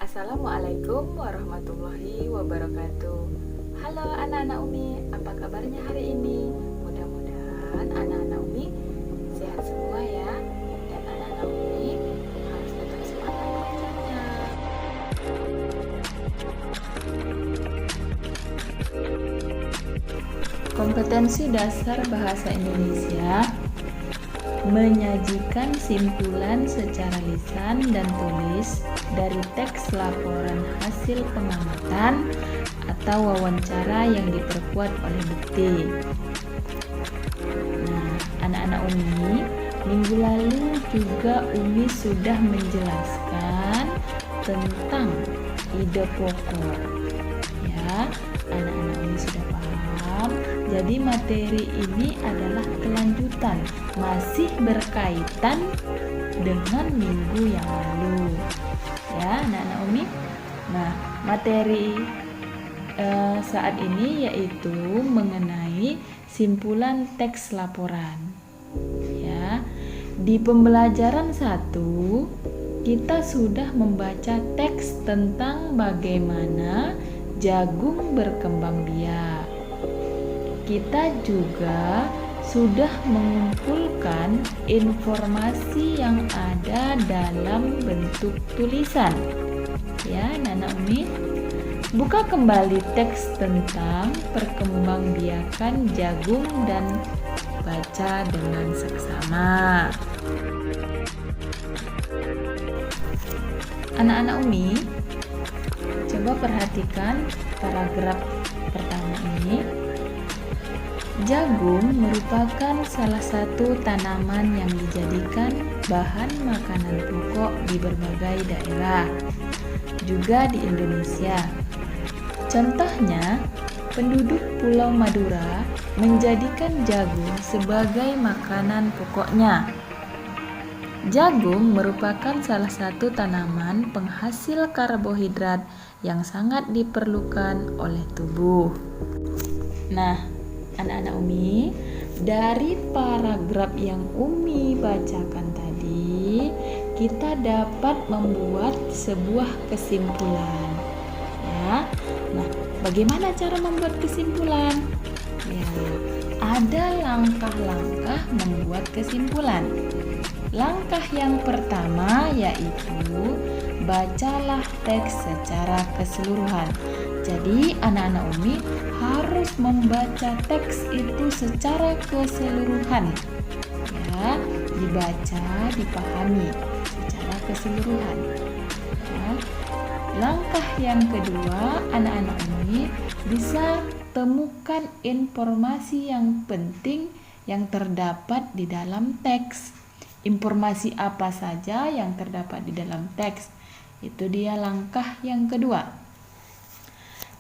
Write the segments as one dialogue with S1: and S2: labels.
S1: Assalamualaikum warahmatullahi wabarakatuh. Halo anak-anak Umi, apa kabarnya hari ini? Mudah-mudahan anak-anak Umi sehat semua ya. Dan anak-anak Umi harus tetap semangat belajarnya. Kompetensi dasar bahasa Indonesia menyajikan simpulan secara lisan dan tulis dari teks laporan hasil pengamatan atau wawancara yang diperkuat oleh bukti. Nah, anak-anak Umi, minggu lalu juga Umi sudah menjelaskan tentang ide pokok. Ya, anak-anak Umi sudah paham. Jadi materi ini adalah kelanjutan, masih berkaitan dengan minggu yang lalu. Ya, anak-anak Umi. Nah, materi saat ini yaitu mengenai simpulan teks laporan. Ya, di pembelajaran 1 kita sudah membaca teks tentang bagaimana jagung berkembang biak. Kita juga sudah mengumpulkan informasi yang ada dalam bentuk tulisan. Ya, anak-anak Umi, buka kembali teks tentang perkembangbiakan jagung dan baca dengan seksama. Anak-anak Umi, coba perhatikan paragraf pertama ini. Jagung merupakan salah satu tanaman yang dijadikan bahan makanan pokok di berbagai daerah, juga di Indonesia. Contohnya, penduduk Pulau Madura menjadikan jagung sebagai makanan pokoknya. Jagung merupakan salah satu tanaman penghasil karbohidrat yang sangat diperlukan oleh tubuh. Nah, anak-anak Umi, dari paragraf yang Umi bacakan tadi, kita dapat membuat sebuah kesimpulan. Ya. Nah, bagaimana cara membuat kesimpulan? Ya, ada langkah-langkah membuat kesimpulan. Langkah yang pertama yaitu bacalah teks secara keseluruhan. Jadi anak-anak Umi harus membaca teks itu secara keseluruhan. Ya, dibaca, dipahami secara keseluruhan. Ya. Langkah yang kedua, anak-anak Umi bisa temukan informasi yang penting yang terdapat di dalam teks. Informasi apa saja yang terdapat di dalam teks? Itu dia langkah yang kedua.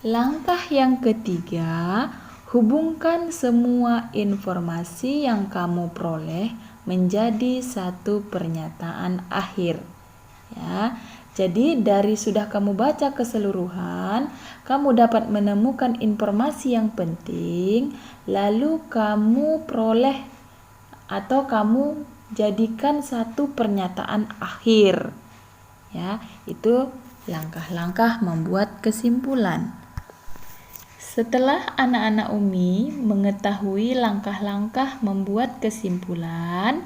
S1: Langkah yang ketiga, hubungkan semua informasi yang kamu peroleh menjadi satu pernyataan akhir. Ya, jadi dari sudah kamu baca keseluruhan, kamu dapat menemukan informasi yang penting, lalu kamu peroleh atau kamu jadikan satu pernyataan akhir. Ya, itu langkah-langkah membuat kesimpulan. Setelah anak-anak Umi mengetahui langkah-langkah membuat kesimpulan,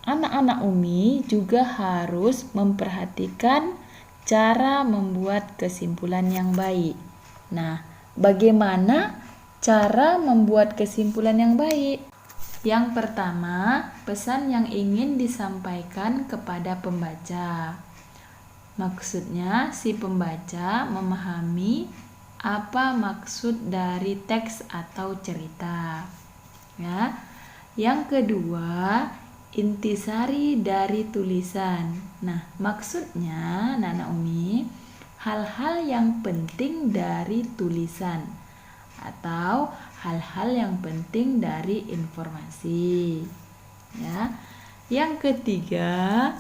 S1: anak-anak Umi juga harus memperhatikan cara membuat kesimpulan yang baik. Nah, bagaimana cara membuat kesimpulan yang baik? Yang pertama, pesan yang ingin disampaikan kepada pembaca. Maksudnya, si pembaca memahami apa maksud dari teks atau cerita. Ya. Yang kedua, intisari dari tulisan. Nah, maksudnya anak-anak Umi, hal-hal yang penting dari tulisan atau hal-hal yang penting dari informasi. Ya. Yang ketiga,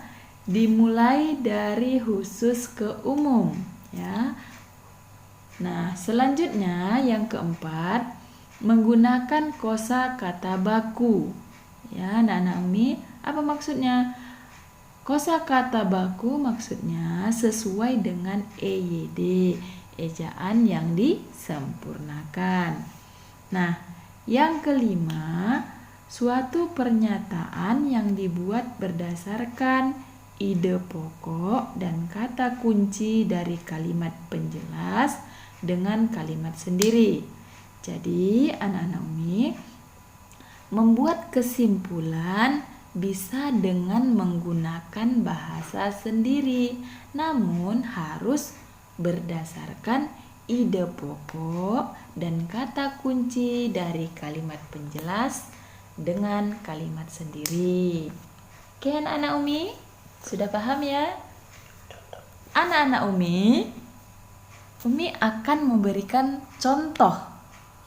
S1: dimulai dari khusus ke umum, ya. Nah, selanjutnya yang keempat, menggunakan kosakata baku. Ya, anak-anak Umi, apa maksudnya? Kosakata baku maksudnya sesuai dengan EYD, ejaan yang disempurnakan. Nah, yang kelima, suatu pernyataan yang dibuat berdasarkan ide pokok dan kata kunci dari kalimat penjelas dengan kalimat sendiri. Jadi, anak-anak Umi membuat kesimpulan bisa dengan menggunakan bahasa sendiri, namun harus berdasarkan ide pokok dan kata kunci dari kalimat penjelas dengan kalimat sendiri. Oke, anak-anak Umi, sudah paham ya? Anak-anak Umi akan memberikan contoh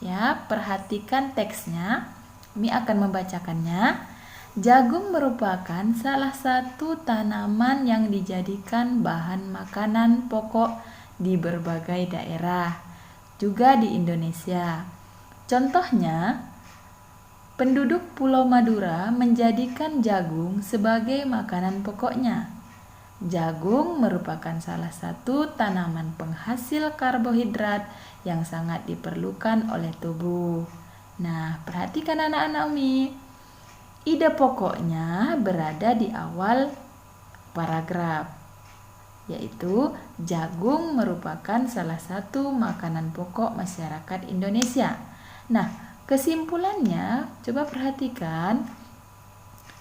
S1: ya, perhatikan teksnya. Umi akan membacakannya. Jagung merupakan salah satu tanaman yang dijadikan bahan makanan pokok di berbagai daerah, juga di Indonesia. Contohnya, penduduk Pulau Madura menjadikan jagung sebagai makanan pokoknya. Jagung merupakan salah satu tanaman penghasil karbohidrat yang sangat diperlukan oleh tubuh. Nah, perhatikan anak-anak Umi. Ide pokoknya berada di awal paragraf, yaitu jagung merupakan salah satu makanan pokok masyarakat Indonesia. Nah, kesimpulannya coba perhatikan,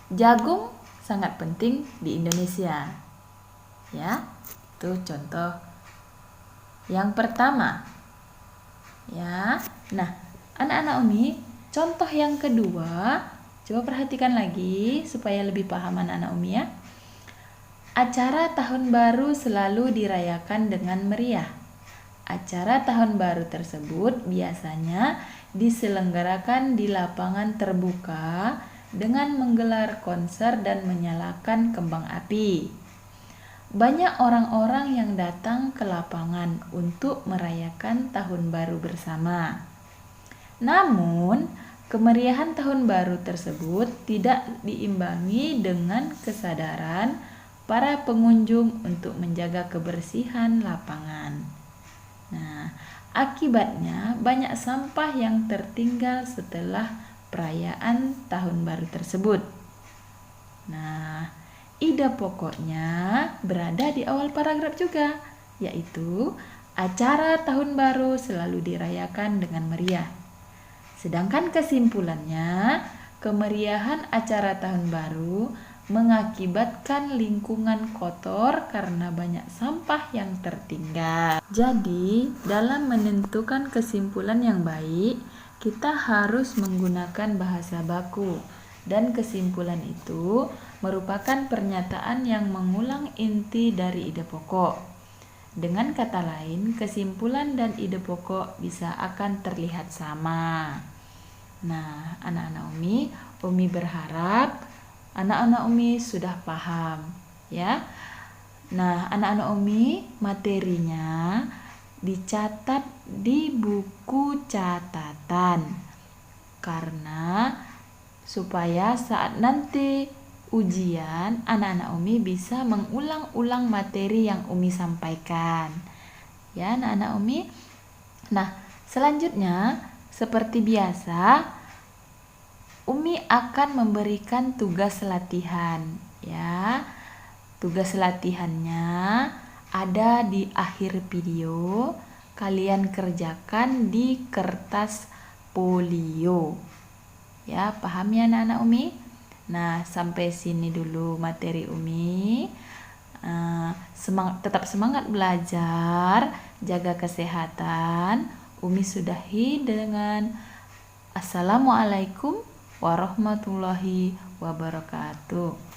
S1: jagung sangat penting di Indonesia. Ya, itu contoh yang pertama. Ya. Nah, anak-anak Umi, contoh yang kedua, coba perhatikan lagi supaya lebih paham anak-anak Umi ya. Acara tahun baru selalu dirayakan dengan meriah. Acara tahun baru tersebut biasanya diselenggarakan di lapangan terbuka dengan menggelar konser dan menyalakan kembang api. Banyak orang-orang yang datang ke lapangan untuk merayakan tahun baru bersama. Namun, kemeriahan tahun baru tersebut tidak diimbangi dengan kesadaran para pengunjung untuk menjaga kebersihan lapangan. Nah, akibatnya banyak sampah yang tertinggal setelah perayaan tahun baru tersebut. Nah, ide pokoknya berada di awal paragraf juga, yaitu acara tahun baru selalu dirayakan dengan meriah. Sedangkan kesimpulannya, kemeriahan acara tahun baru mengakibatkan lingkungan kotor karena banyak sampah yang tertinggal. Jadi, dalam menentukan kesimpulan yang baik, kita harus menggunakan bahasa baku. Dan kesimpulan itu merupakan pernyataan yang mengulang inti dari ide pokok. Dengan kata lain, kesimpulan dan ide pokok bisa akan terlihat sama. Nah, anak-anak Umi berharap anak-anak Umi sudah paham ya. Nah, anak-anak Umi materinya dicatat di buku catatan karena supaya saat nanti ujian anak-anak Umi bisa mengulang-ulang materi yang Umi sampaikan. Ya, anak-anak Umi. Nah, selanjutnya seperti biasa, Umi akan memberikan tugas latihan ya. Tugas latihannya ada di akhir video. Kalian kerjakan di kertas folio. Ya, paham ya anak-anak Umi? Nah, sampai sini dulu materi Umi. Tetap semangat belajar, jaga kesehatan. Umi sudahi dengan Assalamualaikum warahmatullahi wabarakatuh.